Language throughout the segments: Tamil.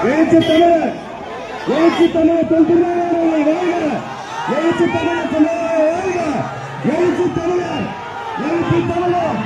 எழுச்சி தமிழர் எழுச்சி தமிழர் தொல்குமாரவர்களை வாழ்க. எழுச்சி தமிழர் தொழிலாளர் வாழ்க. எழுச்சி தமிழர் எழுச்சி தமிழர்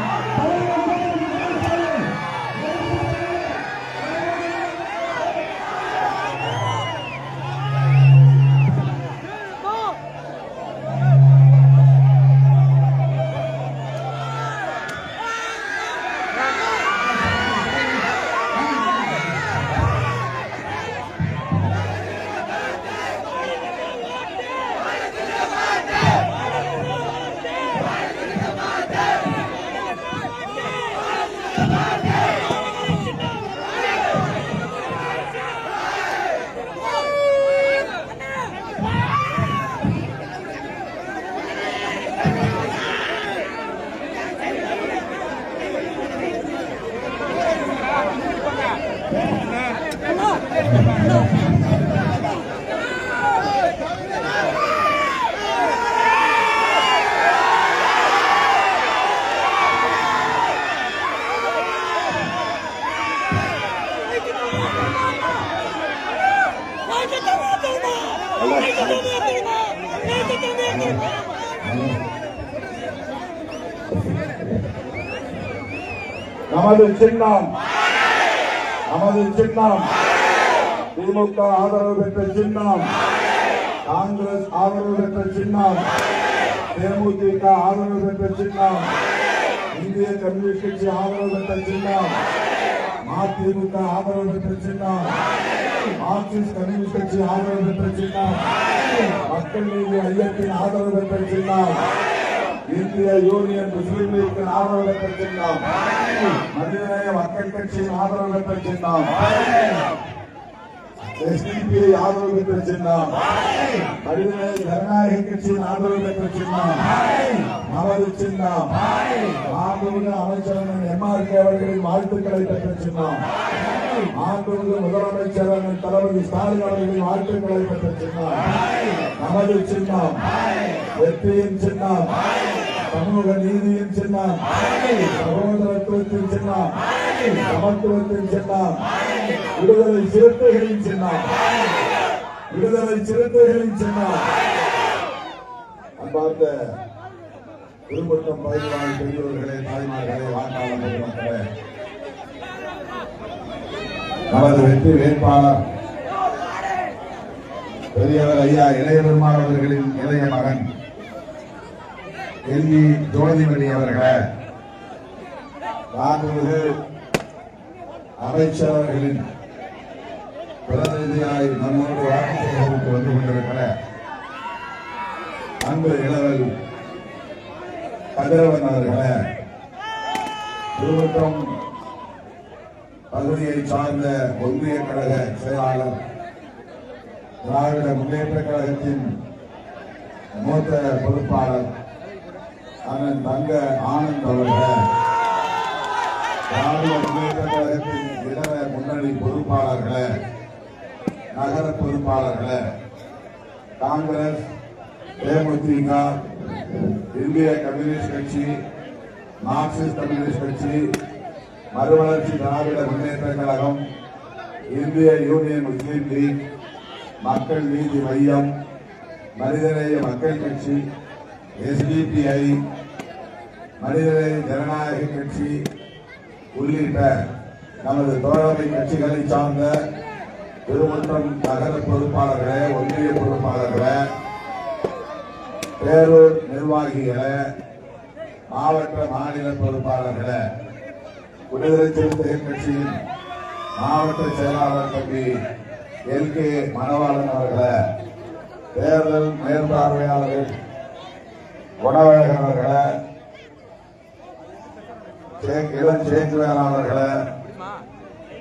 நமது சின்னம் திமுக ஆதரவு பெற்ற சின்னம், காங்கிரஸ் ஆதரவு பெற்ற சின்னம், தேமுதிக ஆதரவு பெற்ற சின்னம், இந்திய கம்யூனிஸ்ட் கட்சி ஆதரவு பெற்ற சின்னம், மதிமுக ஆதரவு பெற்ற சின்னம், மார்க்சிஸ்ட் கம்யூனிஸ்ட் கட்சி ஆதரவு பெற்ற சின்னம், மக்கள் நீதி ஐயத்தின் ஆதரவு பெற்ற சின்னம், இந்திய யூனியன் முஸ்லீம் லீக்கின் ஆதரவு பெற்ற சின்னம், மனிதநேய மக்கள் கட்சியின் ஆதரவு பெற்ற சின்னம், SDP ஆதரவு பெற்ற சின்னம், மனிதநேய ஜனநாயக கட்சியின் ஆதரவு பெற்ற சின்னம், நமது சின்னம், மாண்புமிகு அமைச்சர் MRK அவர்களின் வாழ்த்துக்களை பெற்ற சின்னம், மாண்புமிகு முதலமைச்சர் தளபதி ஸ்டாலின் அவர்களின் வாழ்த்துக்களை பெற்ற சின்னம், நமது சின்னம், வெற்றியின் சின்னம், சமூக நீதியின் சின்னம், சகோதரத்துவத்தின் சின்னம், சமத்துவத்தின் சின்னம், விடுதலை சிறுத்தைகளின் சின்னம், அன்பார்ந்த திருப்பட்டம் பகுதிவாழ் பெரியவர்களே, தாய்மார்களே, வாக்காளர் பொதுமக்களே, நமது வெற்றி வேட்பாளர் பெரியவர் ஐயா இளைய பெருமாள் அவர்களின் இளைய மகன் எல்வி ஜோதிமணி அவர்களே, மாண்புமிகு அமைச்சர் அவர்களின் பிரதிநிதியாய் நம்மோடு வாக்கு சேகரித்து வந்து கொண்டிருக்கிற அன்பு இளவல் கதிரவன் அவர்களே, திருவட்டம் பகுதியை சார்ந்த ஒன்றிய கழக செயலாளர், திராவிட முன்னேற்ற கழகத்தின் மூத்த பொறுப்பாளர் அண்ணன் தங்க ஆனந்த் அவர்களே, திராவிட முன்னேற்ற கழகத்தின் இதர முன்னணி பொறுப்பாளர்களே, நகர பொறுப்பாளர்களே, காங்கிரஸ், தேமுதிக, இந்திய கம்யூனிஸ்ட் கட்சி, மார்க்சிஸ்ட் கம்யூனிஸ்ட் கட்சி, மறுமலர்ச்சி திராவிட முன்னேற்ற கழகம், இந்திய யூனியன் முஸ்லீம் லீக், மக்கள் நீதி மையம், மனிதநேய மக்கள் கட்சி, SDPI, மனிதநேய ஜனநாயக கட்சி உள்ளிட்ட நமது தோழமை கட்சிகளை சார்ந்த திருமன்றம் நகர பொறுப்பாளர்களே, ஒன்றிய பொறுப்பாளர்களே, பேரூர் நிர்வாகிகளே, மாவட்ட மாநில பொறுப்பாளர்களே, விடுதலை சிறுத்தைகள் கட்சியின் மாவட்ட செயலாளர் தம்பி LK மணவாளன் அவர்களே, தேர்தல் மேற்பார்வையாளர்கள் குணவழகன் அவர்களே, இளம் சேக்குவேலாளர்களே,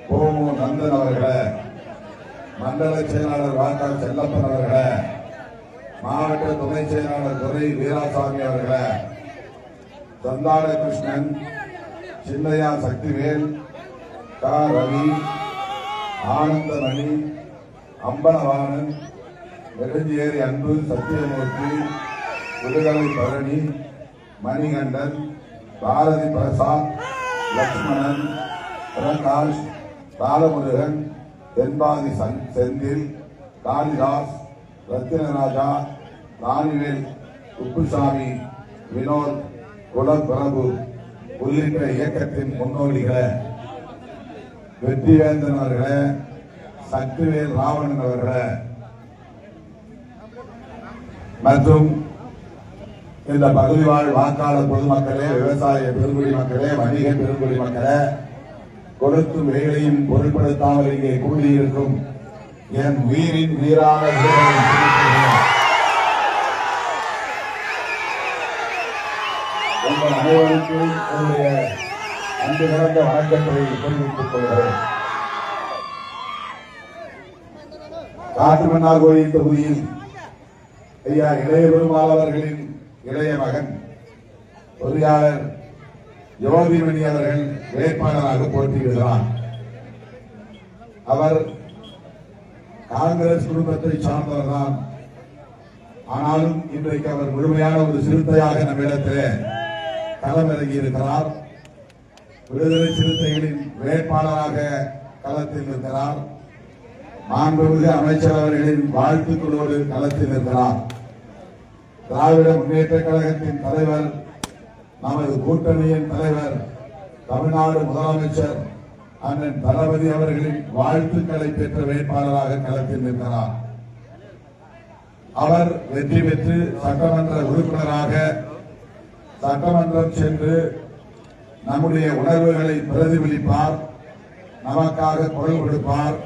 கோமு நந்தன் அவர்களே, மண்டல செயலாளர் வாக்கா செல்லப்பன் அவர்களே, மாவட்ட துணை செயலாளர் துரை வீராசாமி அவர்களே, சந்தான கிருஷ்ணன், சின்னையா சக்திவேல், கா ரவி, ஆனந்தமணி, அம்பலவாணன், நெடுஞ்சேரி அன்பு, சத்தியமூர்த்தி, விடுதலை பழனி, மணிகண்டன், பாரதி பிரசாத், லட்சுமணன், பிரகாஷ், பாலமுருகன், தென்பாதி செந்தில், காளிதாஸ், ரத்தினராஜா, தானிவேல், குப்புசாமி, வினோத், குலப்பிரபு உள்ளிட்ட இயக்கத்தின் முன்னோடிகளை, வெற்றிவேந்தன் அவர்களை, சக்திவேல் ராவணன் அவர்களை மற்றும் இந்த பகுதி வாழ் வாக்காளர் பொதுமக்களே, விவசாய பெருங்குடி மக்களே, வணிக பெருங்குடி மக்களே, கொடுக்கும் விலைகளையும் பொருட்படுத்தாமல் இங்கே கூடியிருக்கும் என் உயிரின் உயிரான உங்கள் அனைவருக்கும் என்னுடைய அன்பு கலந்த வணக்கத்தை தெரிவித்துக் கொள்கிறேன். காட்டுமன்னார் கோயில் தொகுதியில் ஐயா இளைய பெருமாள் அவர்களின் இளைய மகன் பொறியாளர் யோகிமணி அவர்கள் வேட்பாளராக போட்டியிடுகிறார். அவர் காங்கிரஸ் குடும்பத்தை சார்ந்தவர் தான். ஆனாலும் இன்றைக்கு அவர் முழுமையான ஒரு சிறுத்தையாக நம்மிடத்திலே களமிறங்கி இருக்கிறார். விடுதலை சிறுத்தைகளின் வேட்பாளராக களத்தில் இருக்கிறார். மாண்புமிகு அமைச்சர் அவர்களின் வாழ்த்துக்களோடு களத்தில் இருக்கிறார். திராவிட முன்னேற்ற கழகத்தின் தலைவர், நமது கூட்டணியின் தலைவர், தமிழ்நாடு முதலமைச்சர் அண்ணன் தளபதி அவர்களின் வாழ்த்துக்களை பெற்ற வேட்பாளராக களத்தில் நிற்கிறார். அவர் வெற்றி பெற்று சட்டமன்ற உறுப்பினராக சட்டமன்றம் சென்று நம்முடைய உணர்வுகளை பிரதிபலிப்பார், நமக்காக குரல் கொடுப்பார்.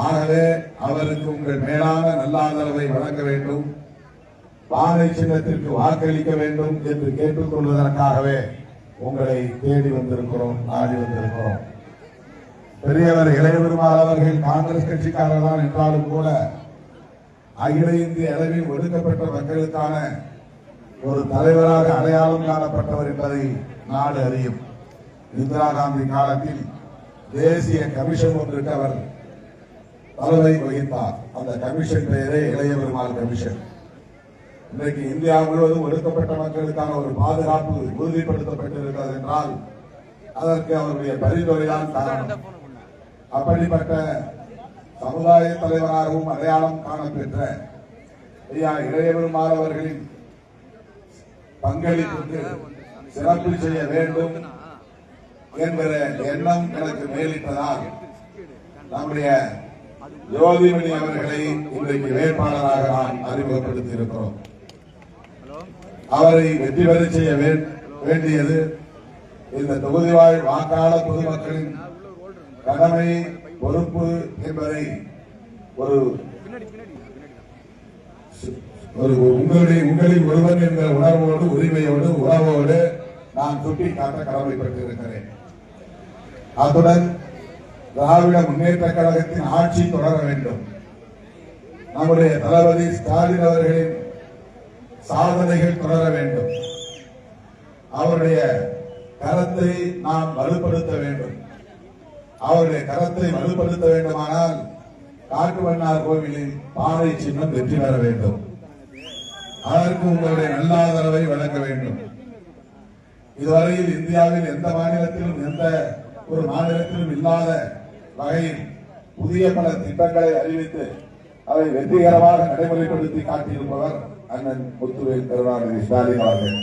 ஆகவே அவருக்கு உங்கள் மேலான நல்லாதரவை வழங்க வேண்டும், பானை சின்னத்திற்கு வாக்களிக்க வேண்டும் என்று கேட்டுக் கொள்வதற்காகவே உங்களை தேடி வந்திருக்கிறோம், நாடி வந்திருக்கிறோம். பெரியவர் இளைய பெருமாள் அவர்கள் காங்கிரஸ் கட்சிக்காரர் தான் என்றாலும் கூட அகில இந்திய அளவில் ஒடுக்கப்பட்ட மக்களுக்கான ஒரு தலைவராக அடையாளம் காணப்பட்டவர் என்பதை நாடு அறியும். இந்திரா காந்தி காலத்தில் தேசிய கமிஷன் ஒன்றுக்கு அவர் தலைமை வகித்தார். அந்த கமிஷன் பெயரே இளைய பெருமாள் கமிஷன். இன்றைக்கு இந்தியா முழுவதும் ஒடுக்கப்பட்ட மக்களுக்கான ஒரு பாதுகாப்பு உறுதிப்படுத்தப்பட்டிருக்கிறது என்றால் அதற்கு அவருடைய பரிந்துரைதான் காரணம். அப்படிப்பட்ட சமுதாய தலைவராகவும் அடையாளம் காணப்பெற்ற ஐயா இளைய பெருமாள் அவர்களின் பங்களிப்புக்கு சிறப்பு செய்ய வேண்டும் என்கிற எண்ணம் எனக்கு மேலிட்டதால் நம்முடைய யோகிமணி அவர்களை இன்றைக்கு வேட்பாளராக நாம் அறிமுகப்படுத்தி இருக்கிறோம். அவரை வெற்றி பெற செய்ய வேண்டியது இந்த தொகுதி வாழ் வாக்காளர் பொதுமக்களின் கடமை, பொறுப்பு என்பதை உங்களில் ஒருவன் என்ற உணர்வோடு, உரிமையோடு, உறவோடு நான் சுட்டிக்காட்ட கடமைப்பட்டிருக்கிறேன். அத்துடன் திராவிட முன்னேற்ற கழகத்தின் ஆட்சி தொடர வேண்டும். நம்முடைய தளபதி ஸ்டாலின் அவர்களின் சாதனைகள் தொடர வேண்டும். அவருடைய கரத்தை நாம் வலுப்படுத்த வேண்டும். அவருடைய கரத்தை வலுப்படுத்த வேண்டுமானால் காட்டுமன்னார் கோவிலில் பானை சின்னம் வெற்றி பெற வேண்டும். அதற்கு உங்களுடைய நல்லாதரவை வழங்க வேண்டும். இதுவரையில் இந்தியாவில் எந்த மாநிலத்திலும் எந்த ஒரு மாநிலத்திலும் இல்லாத வகையில் புதிய பல திட்டங்களை அறிவித்து அதை வெற்றிகரமாக நடைமுறைப்படுத்தி காட்டியிருப்பவர் அண்ணன் முத்துவேல் கருணாநிதி ஸ்டாலின் அவர்கள்.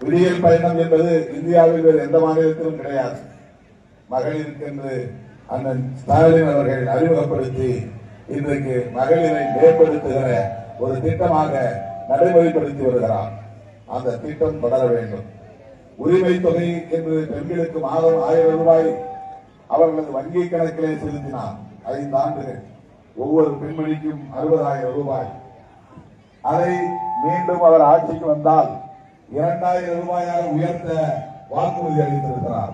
விடியல் பயணம் என்பது இந்தியாவில் வேறு எந்த மாநிலத்திலும் கிடையாது. மகளிருக்கு என்று அண்ணன் ஸ்டாலின் அவர்கள் அறிமுகப்படுத்தி இன்றைக்கு மகளிரை மேம்படுத்துகிற ஒரு திட்டமாக நடைமுறைப்படுத்தி வருகிறார். அந்த திட்டம் தொடர வேண்டும். உரிமை தொகை என்று பெண்களுக்கு மாதம் 1000 ரூபாய் அவர்களது வங்கி கணக்கிலே செலுத்தினார். 5 ஆண்டுகள் ஒவ்வொரு பெண்மணிக்கும் 60,000 ரூபாய். அதை மீண்டும் அவர் ஆட்சிக்கு வந்தால் 2000 ரூபாயாக உயர்த்த வாக்குறுதி அளித்திருக்கிறார்.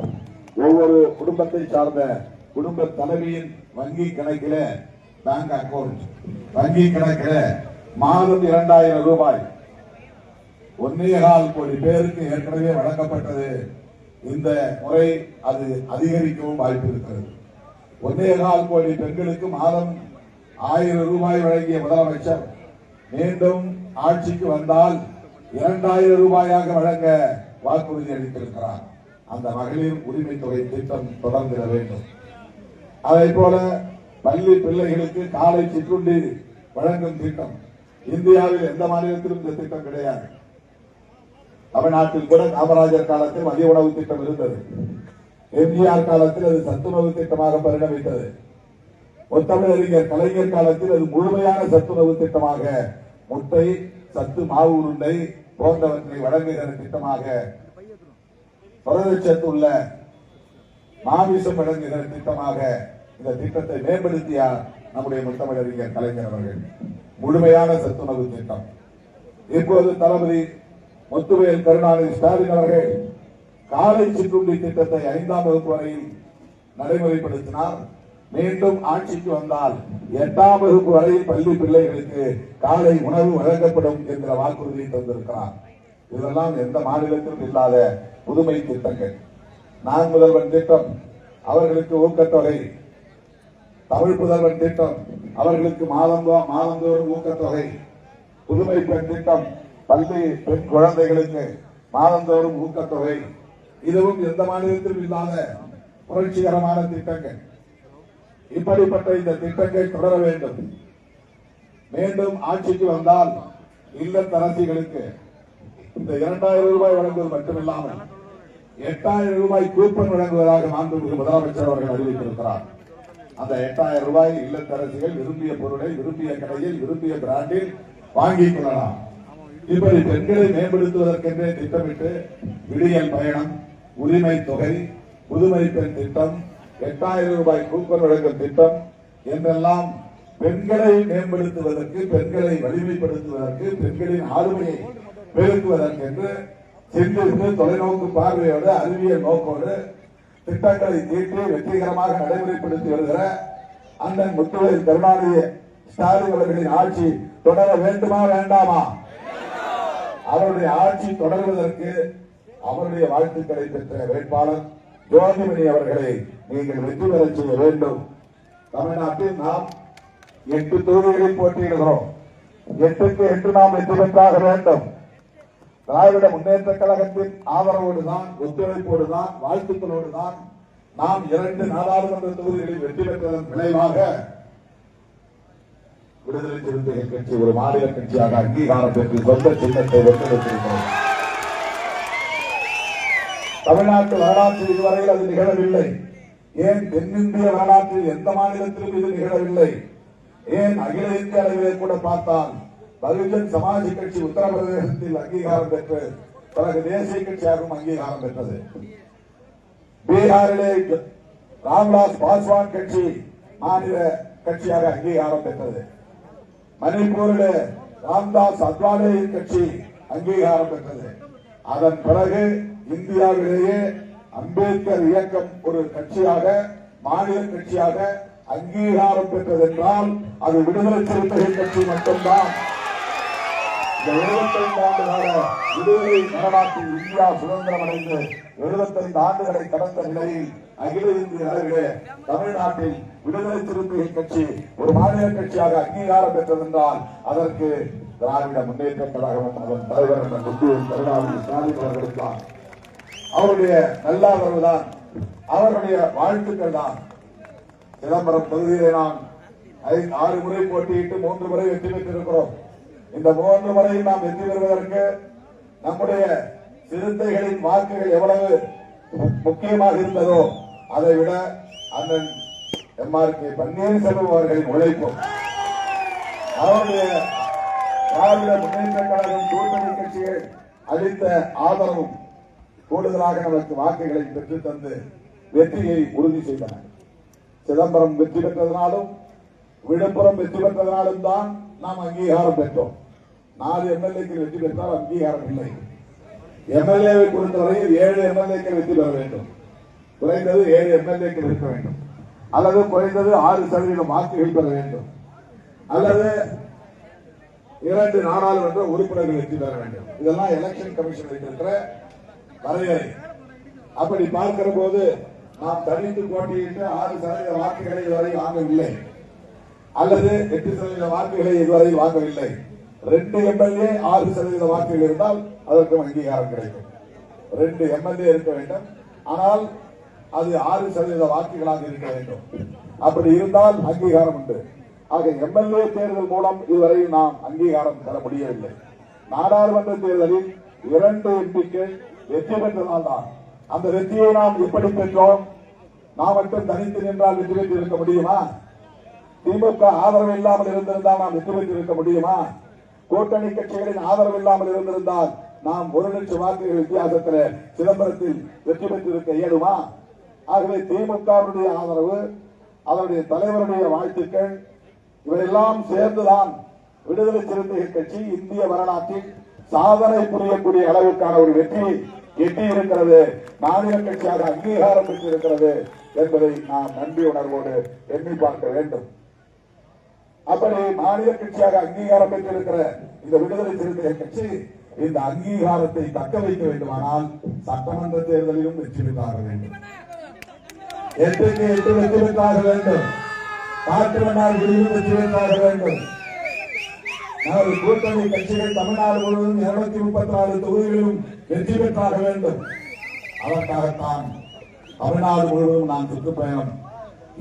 ஒவ்வொரு குடும்பத்தை சார்ந்த குடும்ப தலைவியின் வங்கி கணக்கில, பேங்க் அக்கவுண்ட் வங்கி கணக்கில மாதம் 2000 ரூபாய் 1.25 கோடி பேருக்கு ஏற்கனவே வழங்கப்பட்டது. இந்த முறை அது அதிகரிக்கவும் வாய்ப்பு இருக்கிறது. 1.25 கோடி பெண்களுக்கு மாதம் 1000 ரூபாய் வழங்கிய முதலமைச்சர் மீண்டும் ஆட்சிக்கு வந்தால் 2000 ரூபாயாக வழங்க வாக்குறுதி அளித்திருக்கிறார். அந்த மகளிர் உரிமை தொகை திட்டம் தொடர்ந்திட வேண்டும். அதை போல பள்ளி பிள்ளைகளுக்கு காலை சிற்றுண்டி வழங்கும் திட்டம் இந்தியாவில் எந்த மாநிலத்திலும் இந்த திட்டம் கிடையாது. தமிழ்நாட்டில் கூட காமராஜர் காலத்தில் மதிய உணவு திட்டம் இருந்தது. எம்ஜிஆர் காலத்தில் அது சத்துணவு திட்டமாக பரிணமித்தது. முத்தமிழறிஞர் கலைஞர் காலத்தில் அது முழுமையான சத்துணவு திட்டமாக முட்டை, சத்து மாவு உருண்டை போன்றவற்றை வழங்குகிற திட்டமாக, புரதச்சத்து உள்ள மாமிசம் வழங்குகிற திட்டமாக இந்த திட்டத்தை மேம்படுத்தியார் நம்முடைய முத்தமிழறிஞர் கலைஞர் அவர்கள். முழுமையான சத்துணவு திட்டம். இப்போது தளபதி முத்துவேல் கருணாநிதி ஸ்டாலின் அவர்கள் காலை சிற்றுண்டி திட்டத்தை 5ஆம் வகுப்பு வரையில் நடைமுறைப்படுத்தினார். மீண்டும் ஆட்சிக்கு வந்தால் 8ஆம் வகுப்பு வரையில் பள்ளி பிள்ளைகளுக்கு காலை உணவு வழங்கப்படும் என்கிற வாக்குறுதியை தந்திருக்கிறார். இதெல்லாம் எந்த மாநிலத்திலும் இல்லாத புதுமை திட்டங்கள். நான் முதல்வன் திட்டம் அவர்களுக்கு ஊக்கத்தொகை, தமிழ் புதல்வன் திட்டம் அவர்களுக்கு மாதந்தோறும் ஊக்கத்தொகை, புதுமை பெண் திட்டம் பள்ளி பெண் குழந்தைகளுக்கு மாதந்தோறும் ஊக்கத்தொகை. இதுவும் எந்த மாநிலத்திலும் இல்லாத புரட்சிகரமான திட்டங்கள். இப்படிப்பட்ட இந்த திட்டங்கள் தொடர வேண்டும். மீண்டும் ஆட்சிக்கு வந்தால் இல்லத்தரசிகளுக்கு இந்த 2000 ரூபாய் வழங்குவது மட்டுமில்லாமல் 8000 ரூபாய் கூப்பன் வழங்குவதாக மாண்புமிகு முதலமைச்சர் அவர்கள் அறிவித்திருக்கிறார். அந்த 8000 ரூபாய் இல்லத்தரசிகள் விரும்பிய பொருளை விரும்பிய கடையில் விரும்பிய பிராண்டில் வாங்கிக் கொள்ளலாம். இப்படி பெண்களை மேம்படுத்துவதற்கென்றே திட்டமிட்டு விடியல் பயணம், உரிமை தொகை, புதுமை பெண் திட்டம், 8000 ரூபாய் கூப்பன் வழங்கும் திட்டம் என்றெல்லாம் பெண்களை மேம்படுத்துவதற்கு, பெண்களை வலிமைப்படுத்துவதற்கு, பெண்களின் ஆளுமையை பெருக்குவதற்கென்று சிந்தித்து தொலைநோக்கு பார்வையோடு அறிவியல் நோக்கோடு திட்டங்களை தீட்டி வெற்றிகரமாக நடைமுறைப்படுத்தி வருகிற அண்ணன் முத்துவேல் கருணாநிதி ஸ்டாலின் அவர்களின் ஆட்சி தொடர வேண்டுமா வேண்டாமா? அவருடைய ஆட்சி தொடர்வதற்கு அவருடைய வாழ்த்துக்களை பெற்ற வேட்பாளர் ஜோதிமணி அவர்களை நீங்கள் வெற்றி பெற செய்ய வேண்டும். தமிழ்நாட்டில் நாம் 8 தொகுதிகளில் போட்டியிடுகிறோம். 8க்கு 8 நாம் வெற்றி பெற்றாக வேண்டும். திராவிட முன்னேற்ற கழகத்தின் ஆதரவோடுதான், ஒத்துழைப்போடுதான், வாழ்த்துக்களோடுதான் நாம் 2 நாடாளுமன்ற தொகுதிகளில் வெற்றி பெற்றதன் விளைவாக விடுதலை சிறுத்தைகள் கட்சி ஒரு மாநில கட்சியாக அங்கீகாரம் பெற்று சொந்த சின்னத்தை வென்றெடுத்திருக்கிறோம். தமிழ்நாட்டு வரலாற்றில் இதுவரையில் அது நிகழவில்லை. ஏன் தென்னிந்திய வரலாற்றில் எந்த மாநிலத்திலும் இது நிகழவில்லை? ஏன் அகில இந்திய அளவிலே கூட பார்த்தால் பகுஜன் சமாஜ் கட்சி உத்தரப்பிரதேசத்தில் அங்கீகாரம் பெற்று பிறகு தேசிய கட்சியாகவும் அங்கீகாரம் பெற்றது. பீகாரிலே ராம்விலாஸ் பாஸ்வான் கட்சி மாநில கட்சியாக அங்கீகாரம் பெற்றது. மணிப்பூரிலே ராம்தாஸ் அத்வாலேயின் கட்சி அங்கீகாரம் பெற்றது. அதன் பிறகு இந்தியாவிலேயே அம்பேத்கர் இயக்கம் ஒரு கட்சியாக, மாநில கட்சியாக அங்கீகாரம் பெற்றது என்றால் அது விடுதலை சிறுத்தைகள் கட்சி மட்டும்தான். இந்த 75 ஆண்டு கால விடுதலை வரலாற்றில் இந்தியா சுதந்திரம் அடைந்து 75 ஆண்டுகளை கடந்த நிலையில் அகில இந்திய அளவிலே தமிழ்நாட்டில் விடுதலை சிறுத்தைகள் கட்சி ஒரு மாநில கட்சியாக அங்கீகாரம் பெற்றது என்றால் அதற்கு திராவிட முன்னேற்ற கழகம் அதன் தலைவர் முத்துவேல் கருணாநிதி ஸ்டாலின் அவர்களுக்கு அவருடைய நல்லாதரவு தான், அவருடைய வாழ்த்துக்கள் தான். சிதம்பரம் தொகுதியிலே நாம் 6 முறை போட்டியிட்டு 3 முறை வெற்றி பெற்றிருக்கிறோம். இந்த 3 முறையில் நாம் வெற்றி பெறுவதற்கு நம்முடைய சிறுத்தைகளின் வாக்குகள் எவ்வளவு முக்கியமாக இருந்ததோ அதை விட அண்ணன் எம்.ஆர்.கே. பன்னீர்செல்வம் அவர்களின் உழைப்பும் அவருடைய திராவிட முன்னேற்ற கழகம் கூட்டணி கட்சிகள் அளித்த ஆதரவும் கூடுதலாக நமக்கு வாக்குகளை பெற்று தந்து வெற்றியை உறுதி செய்தன. சிதம்பரம் வெற்றி பெற்றதனாலும் விழுப்புரம் வெற்றி பெற்றதனாலும் தான் நாம் அங்கீகாரம் பெற்றோம். 4 எம்எல்ஏக்கள் வெற்றி பெற்றால் அங்கீகாரம் இல்லை. எம்எல்ஏவை பொறுத்தவரையில் 7 எம்எல்ஏக்கள் வெற்றி பெற வேண்டும். குறைந்தது 7 எம்எல்ஏக்கள் இருக்க வேண்டும், அல்லது குறைந்தது 6% வாக்குகள் பெற வேண்டும், அல்லது 2 நாடாளுமன்ற உறுப்பினர்கள் வெற்றி பெற வேண்டும். இதெல்லாம் எலெக்ஷன் கமிஷன் இருக்கின்ற வரையறை. அப்படி பார்க்கிற போது நாம் தனித்து போட்டியிட்டு 6% வாக்குகளை இதுவரை வாங்கவில்லை, அல்லது 8% வாக்குகளை இதுவரை வாங்கவில்லை. 2 எம்எல்ஏ 6% வாக்குகள் இருந்தால் அதற்கும் அங்கீகாரம் கிடைக்கும். 2 எம்எல்ஏ இருக்க வேண்டும், ஆனால் அது 6% வாக்குகளாக இருக்க வேண்டும். அப்படி இருந்தால் அங்கீகாரம் உண்டு. ஆக எம்எல்ஏ தேர்தல் மூலம் இதுவரை நாம் அங்கீகாரம் பெற முடியவில்லை. நாடாளுமன்ற தேர்தலில் 2 எம்பிக்கள் வெற்றி பெற்றதால் தான் அந்த வெற்றியை நாம் எப்படி பெற்றோம்? நாம் மட்டும் தனித்து நின்றால் வெற்றி பெற்று இருக்க முடியுமா? திமுக ஆதரவு இல்லாமல் இருந்திருந்தால் நாம் வெற்றி பெற்று இருக்க முடியுமா? கூட்டணி கட்சிகளின் ஆதரவு இல்லாமல் இருந்திருந்தால் நாம் 1 லட்சம் வாக்குகள் வித்தியாசத்தில் சிதம்பரத்தில் வெற்றி பெற்றிருக்க இயலுமா? ஆகவே திமுகவுடைய ஆதரவு, அதனுடைய தலைவருடைய வாழ்த்துக்கள் இவையெல்லாம் சேர்ந்துதான் விடுதலை சிறுத்தைகள் கட்சி இந்திய வரலாற்றில் சாதனை புரியக்கூடிய அளவுக்கான ஒரு வெற்றி எட்டியிருக்கிறது, மாநில கட்சியாக அங்கீகாரம் பெற்றிருக்கிறது என்பதை நாம் நன்றி உணர்வோடு எண்ணி பார்க்க வேண்டும். அப்படி மாநில கட்சியாக அங்கீகாரம் பெற்றிருக்கிற இந்த விடுதலை சிறுத்தைகள் கட்சி இந்த அங்கீகாரத்தை தக்க வைக்க வேண்டுமானால் சட்டமன்ற தேர்தலிலும் வெற்றி பெற்றாக வேண்டும். 8க்கு 8 வெற்றி பெற்றாக வேண்டும். காற்று மன்னார் விடுதலை வெற்றி பெற்றாக வேண்டும். நமது கூட்டணி கட்சிகள் தமிழ்நாடு முழுவதும் 234 தொகுதிகளிலும் வெற்றி பெற்றாக வேண்டும். அதற்காகத்தான் தமிழ்நாடு முழுவதும் நான் சுற்றுப்பயணம்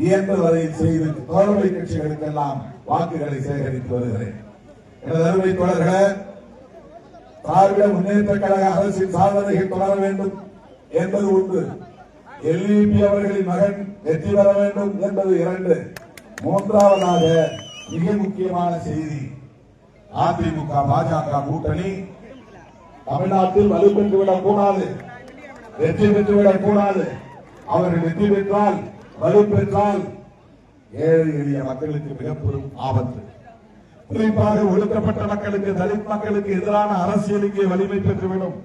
இயன்ற வரையில் செய்து தோழமை கட்சிகளுக்கெல்லாம் வாக்குகளை சேகரித்து வருகிறேன். எனது அருமை தோழர்களே, திராவிட முன்னேற்ற கழக அரசின் சாதனைகள் தொடர வேண்டும் என்பது ஒன்று. எல்இபி அவர்களின் மகன் வெற்றி பெற வேண்டும் என்பது 2. மூன்றாவதாக மிக முக்கியமான செய்தி, அதிமுக பாஜக கூட்டணி தமிழ்நாட்டில் வலுப்பெற்றுவிடக் கூடாது, வெற்றி பெற்றுவிடக் கூடாது. அவர்கள் வெற்றி பெற்றால், வலுப்பெற்றால் ஏழை எளிய மக்களுக்கு மிகப்பெரும் ஆபத்து. குறிப்பாக ஒடுக்கப்பட்ட மக்களுக்கு, தலித் மக்களுக்கு எதிரான அரசியல் இங்கே வலிமை பெற்றுவிடும்.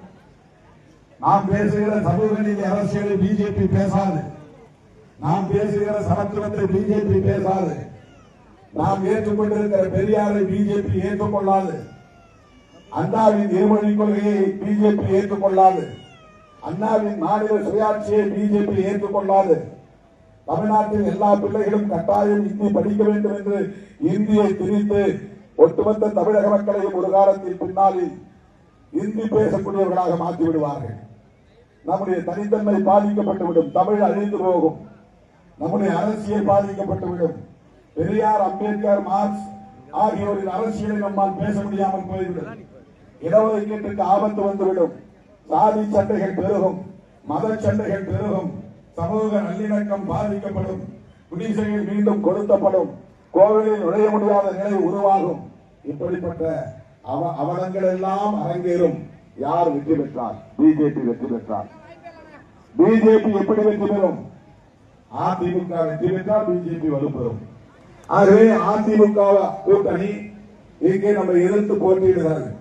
நாம் பேசுகிற சமூக நீதி அரசியலை பிஜேபி பேசாது. நாம் பேசுகிற சமத்துவத்தை பிஜேபி பேசாது. நாம் ஏற்றுக்கொண்டிருக்கிற பெரியாரை பிஜேபி ஏற்றுக்கொள்ளாது. அண்ணாவின் இருமொழி கொள்கையை பிஜேபி ஏற்றுக்கொள்ளாது. அண்ணாவின் மாநில சுயாட்சியை பிஜேபி ஏற்றுக்கொள்ளாது. தமிழ்நாட்டில் எல்லா பிள்ளைகளும் கட்டாயம் இந்தி படிக்க வேண்டும் என்று இந்தியை திணித்து ஒட்டுமொத்த தமிழக மக்களையும் ஒரு காலத்தில் பின்னாளில் இந்தி பேசக்கூடியவர்களாக மாற்றி விடுவார்கள். நம்முடைய தனித்தன்மை பாதிக்கப்பட்டுவிடும். தமிழ் அழிந்து போகும். நம்முடைய அரசியல் பாதிக்கப்பட்டுவிடும். பெரியார், அம்பேத்கர், மார்க்ஸ் ஆகியோரின் அரசியலை நம்மால் பேச முடியாமல் போய்விடும். இடஒதுக்கீட்டுக்கு ஆபத்து வந்துவிடும். சாதி சண்டைகள் பெருகும், மத சண்டைகள் பெருகும், சமூக நல்லிணக்கம் பாதிக்கப்படும், குடிசைகள் மீண்டும் கொடுக்கப்படும், கோவிலில் நுழைய முடியாத நிலை உருவாகும். இப்படிப்பட்ட அவலங்கள் எல்லாம் அரங்கேறும். யார் வெற்றி பெற்றார்? பிஜேபி வெற்றி பெற்றார். பிஜேபி எப்படி வெற்றி பெறும்? அதிமுக வெற்றி பெற்றால் பிஜேபி வலுப்பெறும். ஆகவே அதிமுக கூட்டணி இங்கே நம்ம எதிர்த்து போட்டியிடுகிறார்கள்.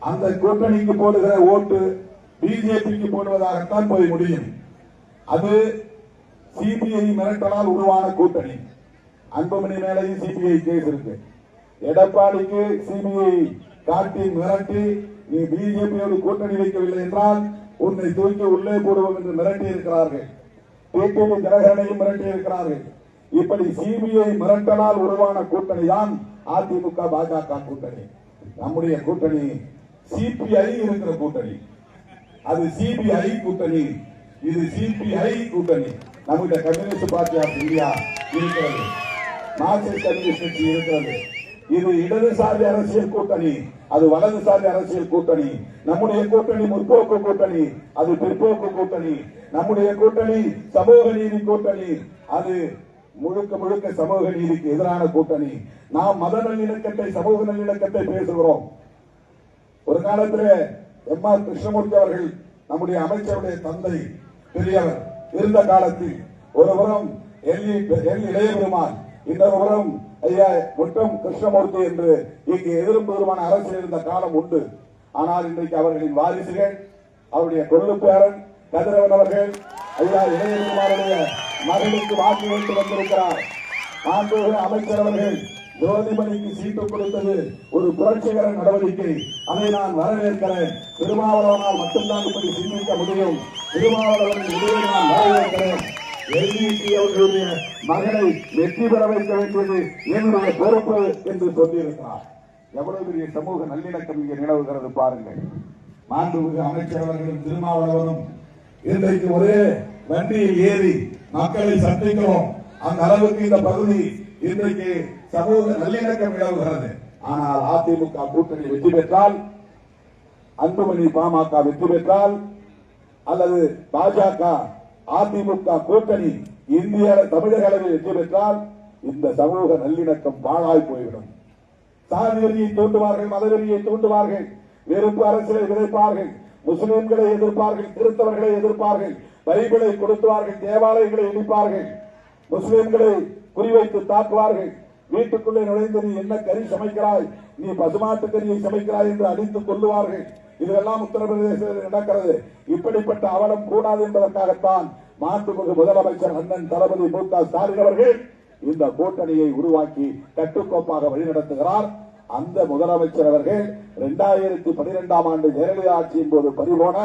அந்த கூட்டணிக்கு போடுகிற ஓட்டு பிஜேபிக்கு போடுவதாகத்தான் போய் முடியும். அது சிபிஐ மிரட்டலால் உருவான கூட்டணி. அன்புமணி மேலையும் சிபிஐ கேஸ் இருக்கு. எடப்பாடிக்கு சிபிஐ காட்டி மிரட்டி, நீ பிஜேபியோடு கூட்டணி வைக்கவில்லை என்றால் உன்னை தூக்கி உள்ளே போடுவோம் என்று மிரட்டி இருக்கிறார்கள். டிடிவி தினகரனையும் மிரட்டி இருக்கிறார்கள். இப்படி சிபிஐ மிரட்டலால் உருவான கூட்டணி தான் அதிமுக பாஜக கூட்டணி. நம்முடைய கூட்டணி சிபிஐ இருக்கிற கூட்டணி. அது சிபிஐ கூட்டணி, இது சிபிஐ கூட்டணி. நம்முடைய கம்யூனிஸ்ட் பார்ட்டி ஆஃப் இந்தியா இருக்கிறது, மார்க்சிஸ்ட் கம்யூனிஸ்ட் கட்சி இருக்கிறது. இது இடதுசாரி அரசியல் கூட்டணி, அது வலதுசாரி அரசியல் கூட்டணி. நம்முடைய கூட்டணி முற்போக்கு கூட்டணி, அது பிற்போக்கு கூட்டணி. நம்முடைய கூட்டணி சமூக நீதி கூட்டணி, அது முழுக்க முழுக்க சமூக நீதிக்கு எதிரான கூட்டணி. நாம் மத நல்லிணக்கத்தை, சமூக நல்லிணக்கத்தை பேசுகிறோம். ஒரு காலத்தில் எம்.ஆர். கிருஷ்ணமூர்த்தி அவர்கள் நம்முடைய அமைச்சருடைய தந்தை பெரியவர் இருந்த காலத்தில் ஒருபுறம் எல் இளையபெருமான், இன்னொரு புறம் ஐயா முட்டம் கிருஷ்ணமூர்த்தி என்று இங்கு எதிரும் பெருமான அரசியல் இருந்த காலம் உண்டு. ஆனால் இன்றைக்கு அவர்களின் வாரிசுகள், அவருடைய கொள்ளு பேரன் கதிரவன் அவர்கள் ஐயா இளையபெருமானுடைய மகனுக்கு வாக்கு வைத்து வந்திருக்கிறார். மாண்புமிகு அமைச்சர் அவர்கள் ஜோதிமணிக்கு சீட்டு கொடுத்தது ஒரு புரட்சிகர நடவடிக்கை. அதை நான் வரவேற்கிறேன். திருமாவளவனால் மட்டும்தான் இப்படி சிந்திக்க முடியும். திருமாவளவனின் முடிவை நான் வரவேற்கிறேன். எல்இபி அவர்களுடைய மகனை வெற்றி பெற வைக்க வேண்டியது என்னுடைய பொறுப்பு என்று சொல்லியிருக்கிறார். எவ்வளவு பெரிய சமூக நல்லிணக்கம் இங்கே நிலவுகிறது பாருங்கள். மாண்புமிகு அமைச்சர் அவர்களும் திருமாவளவனும் இன்றைக்கு ஒரே வண்டியில் ஏறி மக்களை சந்திக்கிறோம், அந்த அளவுக்கு இந்த பகுதி இன்றைக்கு சமூக நல்லிணக்கம் நிலவுகிறது. ஆனால் அதிமுக கூட்டணி வெற்றி பெற்றால், அன்புமணி பாமக வெற்றி பெற்றால், அல்லது பாஜக அதிமுக கூட்டணி இந்திய தமிழக அளவில் வெற்றி பெற்றால் இந்த சமூக நல்லிணக்கம் பாழாய் போய்விடும். சாதி வெறியை தூண்டுவார்கள், மதவெறியை தூண்டுவார்கள், வெறுப்பு அரசியலை விதைப்பார்கள், முஸ்லிம்களை எதிர்ப்பார்கள், கிறிஸ்தவர்களை எதிர்ப்பார்கள், பைபிளை கொடுத்துவார்கள், தேவாலயங்களை இடிப்பார்கள், முஸ்லிம்களை குறிவைத்து தாக்குவார்கள். வீட்டுக்குள்ளே நுழைந்து நீ என்ன கறி சமைக்கிறாய், நீ பசுமாட்டு கறியை சமைக்கிறாய் என்று அடித்துக் கொள்ளுவார்கள். இதெல்லாம் உத்தரப்பிரதேசத்தில் நடக்கிறது. இப்படிப்பட்ட அவலம் கூடாது என்பதற்காகத்தான் மாண்புமிகு முதலமைச்சர் அண்ணன் தளபதி மு.க. ஸ்டாலின் அவர்கள் இந்த கூட்டணியை உருவாக்கி கட்டுக்கோப்பாக வழிநடத்துகிறார். அந்த முதலமைச்சர் அவர்கள் 2012ஆம் ஆண்டு ஜெயலலிதா ஆட்சியின் போது பறிபோன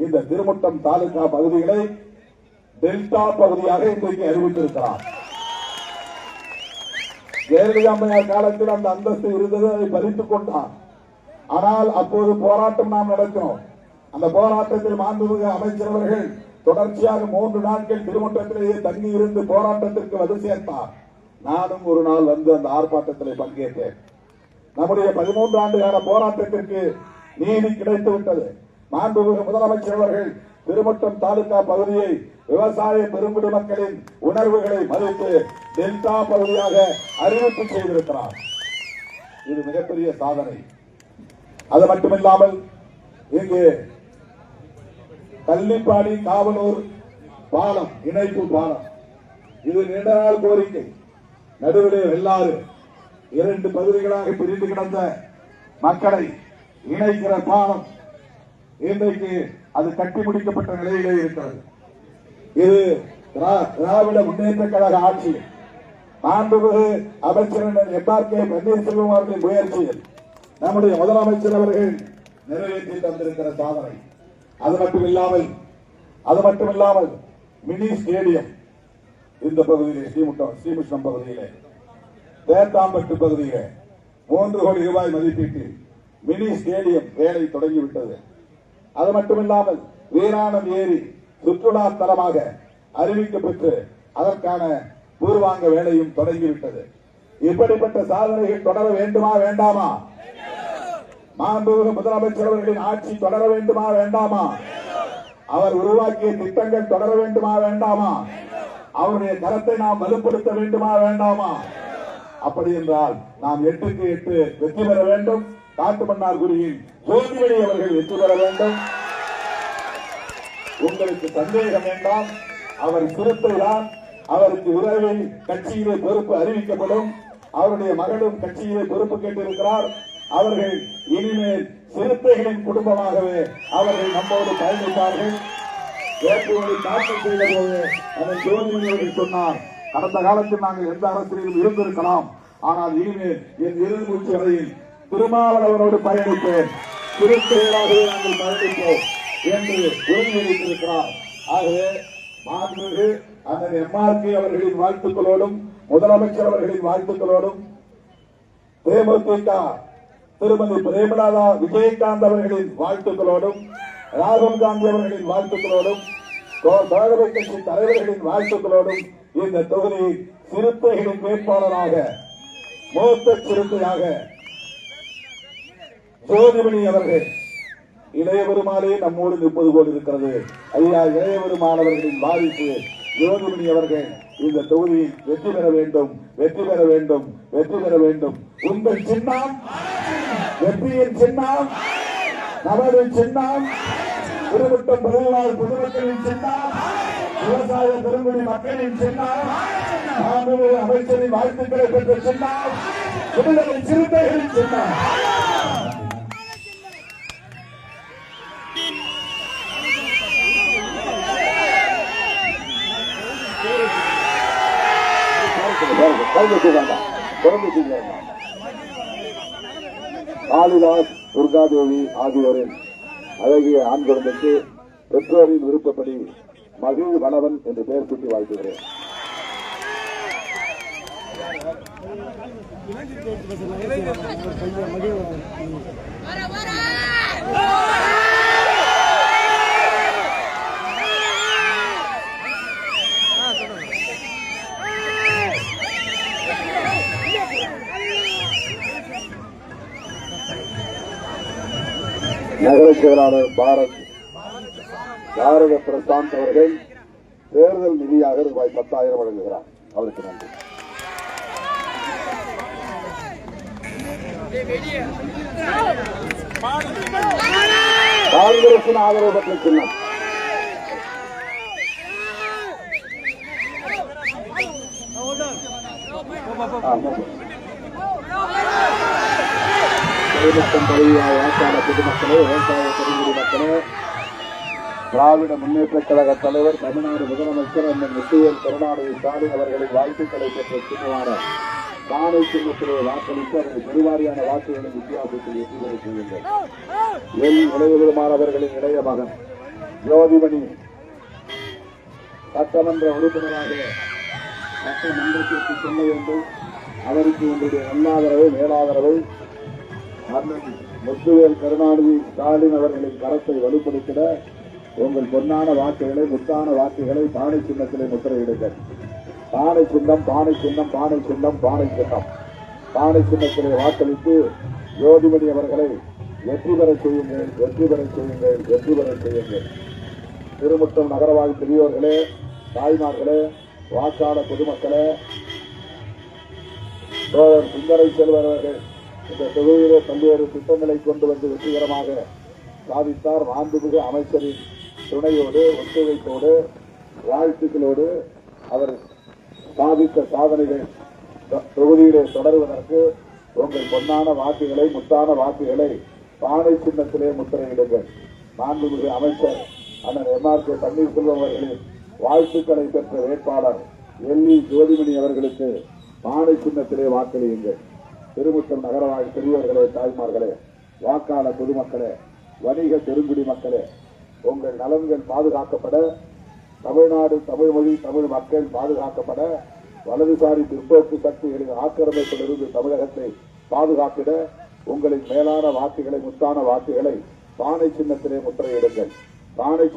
இந்த திருமுட்டம் தாலுகா பகுதிகளை டெல்டா பகுதியாக இன்றைக்கு அறிவித்திருக்கிறார். ஜெயலலிதா அம்மையார் காலத்தில் அந்த அந்தஸ்து இருந்தது, அதை பறித்துக் கொண்டார். ஆனால் அப்போது போராட்டம் நாம் நடத்தினோம். அந்த போராட்டத்தில் மாண்புமிகு அமைச்சர் அவர்கள் தொடர்ச்சியாக 3 நாட்கள் திருமுட்டத்திலேயே தங்கி இருந்து போராட்டத்திற்கு வந்து சேர்த்தார். நானும் ஒரு நாள் வந்து அந்த ஆர்ப்பாட்டத்தில் பங்கேற்றேன். நம்முடைய 13 ஆண்டு கால போராட்டத்திற்கு நீதி கிடைத்து விட்டது. மாண்புமிகு முதலமைச்சர் அவர்கள் திருமுட்டம் தாலுகா பகுதியை விவசாய பெருங்குடி மக்களின் உணர்வுகளை மதித்து டெல்டா பகுதியாக அறிவிப்பு செய்திருக்கிறார். இது மிகப்பெரிய சாதனை. அது மட்டுமில்லாமல் இங்கு கள்ளிப்பாடி காவலூர் பாலம், இணைப்பு பாலம், இது நீண்ட நாள் கோரிக்கை. நடுவிலே வெள்ளாறு 2 பகுதிகளாக பிரிந்து கிடந்த மக்களை இணைக்கிற பாலம் இன்றைக்கு அது கட்டி முடிக்கப்பட்ட நிலையிலே இருக்கிறது. இது திராவிட முன்னேற்ற கழக ஆட்சி, மாண்புமிகு அமைச்சர் எம்.ஆர்.கே. பன்னீர்செல்வம் அவர்களின் முயற்சியில் நம்முடைய முதலமைச்சர் அவர்கள் நிறைவேற்றி தந்திருக்கிற சாதனை. அது மட்டுமில்லாமல் மினி ஸ்டேடியம் இந்த பகுதியிலே, ஸ்ரீமுஷ்ணம் பகுதியிலே, தேத்தாம்பட்டு பகுதியிலே 3 கோடி ரூபாய் மதிப்பீட்டில் மினி ஸ்டேடியம் வேலை தொடங்கிவிட்டது. அது மட்டுமில்லாமல் வீராணம் ஏரி சுற்றுலா தலமாக அறிவிக்கப்பட்டு அதற்கான பூர்வாங்க வேலையும் தொடங்கிவிட்டது. இப்படிப்பட்ட சாதனைகள் தொடர வேண்டுமா வேண்டாமா? மாண்புமிகு முதலமைச்சர் அவர்களின் ஆட்சி தொடர வேண்டுமா வேண்டாமா? அவர் உருவாக்கிய திட்டங்கள் தொடர வேண்டுமா வேண்டாமா? அவருடைய கரத்தை நாம் வலுப்படுத்த வேண்டுமா வேண்டாமா? அப்படி என்றால் நாம் 8க்கு 8 வெற்றி பெற வேண்டும். காட்டுமன்னார்குடியில் ஜோதிமணி அவர்கள் வெற்றி பெற வேண்டும். உங்களுக்கு சந்தேகம் வேண்டாம், அவர் சிறுத்தைதான். அவருக்கு விரைவில் கட்சியிலே பொறுப்பு அறிவிக்கப்படும். அவருடைய மகளும் கட்சியிலே பொறுப்பு கேட்டிருக்கிறார். அவர்கள் இனிமேல் சிறுத்தைகளின் குடும்பமாகவே அவர்கள் நம்மோடு பயணிப்பார்கள். வேட்புமனு தாக்கல் செய்த போது அதன் ஜோதிமணி அவர்கள் சொன்னார், கடந்த காலத்தில் நாங்கள் எந்த அரசியலிலும் இருந்திருக்கலாம், ஆனால் இனிமேல் என் இறுதி மூச்சு வரையில் திருமாவளவனோடு பயணிப்பேன், சிறுத்தைகளாகவே நாங்கள் பயணிப்போம் என்று உறுதியளித்திருக்கிறார். ஆகவே மாண்புமிகு அண்ணன் எம்.ஆர்.கே. அவர்களின் வாழ்த்துக்களோடும் முதலமைச்சர் அவர்களின் வாழ்த்துக்களோடும் தேமுதிக திருமதி பிரேமலதா விஜயகாந்த் அவர்களின் வாழ்த்துக்களோடும் ராகுல் காந்தி அவர்களின் வாழ்த்துக்களோடும் தோழமை கட்சி தலைவர்களின் வாழ்த்துக்களோடும் இந்த தொகுதியில் சிறுத்தைகளின் வேட்பாளராக மூத்த சிறுத்தையாக ஜோதிமணி அவர்கள் இளைய பெருமாளே நம்மோடு நிற்பது போல் இருக்கிறது. ஐயா இளைய பெருமானவர்களின் வாரிசு ஜோதிமணி அவர்கள் இந்த தொகுதியில் வெற்றி பெற வேண்டும், வெற்றி பெற வேண்டும், வெற்றி பெற வேண்டும். உங்கள் சின்னம், வெற்றியின் சின்னம், நமது சின்னம், திருமுட்டம் பதினாறு பொதுமக்களின் சின்னம், விவசாய பெருங்குடி மக்களின் சின்னம், மாண்புமிகு அமைச்சரின் வாழ்த்துக்களை பெற்ற சின்னம், விடுதலை சிறுத்தைகளின் சின்னம். காளிதாஸ், துர்காதேவி ஆகியோரின் அழகிய ஆண் குழந்தைக்கு பெற்றோரின் விருப்பப்படி மகிழ் வளவன் என்று பெயர் சூட்டி வாழ்த்துகிறேன். நகர செயலாளர் பாரத பிரசாந்த் அவர்கள் தேர்தல் நிதியாக ரூபாய் 10,000 வழங்குகிறார். அவருக்கு நன்றி. காங்கிரசின் ஆதரவு பெற்ற சின்னம் வாக்காளர் பொதுமக்களே, விவசாய பெருங்குடி மக்களே, திராவிட முன்னேற்ற கழக தலைவர் தமிழ்நாடு முதலமைச்சர் அண்ணன் முத்துவேல் கருணாநிதி ஸ்டாலின் அவர்களின் வாழ்த்துக்களை பெற்ற சின்னமான தானை சின்னத்திலே வாக்களித்து அதனை பெருவாரியான வாக்குகளின் வித்தியாசத்தில் வெற்றி பெற செய்யுங்கள். எல் இளையபெருமானவர்களின் இளைய மகன் ஜோதிமணி சட்டமன்ற உறுப்பினராக சட்டமன்றத்திற்கு செல்ல வேண்டும். அவருக்கு உங்களுடைய நல்லாதரவை மேலாதரவை அண்ணன் முத்துவேல் கருணாநிதி ஸ்டாலின் அவர்களின் கரத்தை வலுப்படுத்திட உங்கள் பொன்னான வாக்குகளை முத்தான வாக்குகளை பானை சின்னத்திலே முத்திரையிடுங்கள். பானை சின்னம் பானை சின்னம் பானை சின்னம் பானை சின்னம் பானை சின்னத்திலே வாக்களித்து ஜோதிமணி அவர்களை வெற்றி பெற செய்யுங்கள், வெற்றி பெற செய்யுங்கள், வெற்றி பெற செய்யுங்கள். திருமுட்டம் நகரவாழ் பெரியோர்களே, தாய்மார்களே, வாக்காளர் பொதுமக்களே, சோழர் சுந்தரை செல்வர் அவர்கள் இந்த தொகுதியிலே பல்வேறு திட்டங்களை கொண்டு வந்து வெற்றிகரமாக சாதித்தார். மாண்புமிகு அமைச்சரின் துணையோடு ஒத்துழைப்போடு வாழ்த்துக்களோடு அவர் சாதித்த சாதனைகள் தொகுதியிலே தொடர்வதற்கு உங்கள் பொன்னான வாக்குகளை முத்தான வாக்குகளை பானை சின்னத்திலே முத்திரையிடுங்கள். மாண்புமிகு அமைச்சர் அண்ணன் எம்.ஆர்.கே. பன்னீர்செல்வம் அவர்களின் வாழ்த்துக்களை பெற்ற வேட்பாளர் எல்.இ. ஜோதிமணி அவர்களுக்கு பானை சின்னத்திலே வாக்களியுங்கள். திருமுட்டம் நகரவாழ் பெரியவர்களே, தாய்மார்களே, வாக்காளர் பொதுமக்களே, வணிக பெருங்குடி மக்களே, உங்கள் நலன்கள் பாதுகாக்கப்பட, தமிழ்நாடு, தமிழ் மொழி, தமிழ் மக்கள் பாதுகாக்கப்பட, வலதுசாரி பிற்போக்கு சக்திகளின் ஆக்கிரமிப்பிலிருந்து தமிழகத்தை பாதுகாத்திட உங்களின் மேலான வாக்குகளை முத்தான வாக்குகளை பானை சின்னத்திலே முத்திரையிடுங்கள். பானை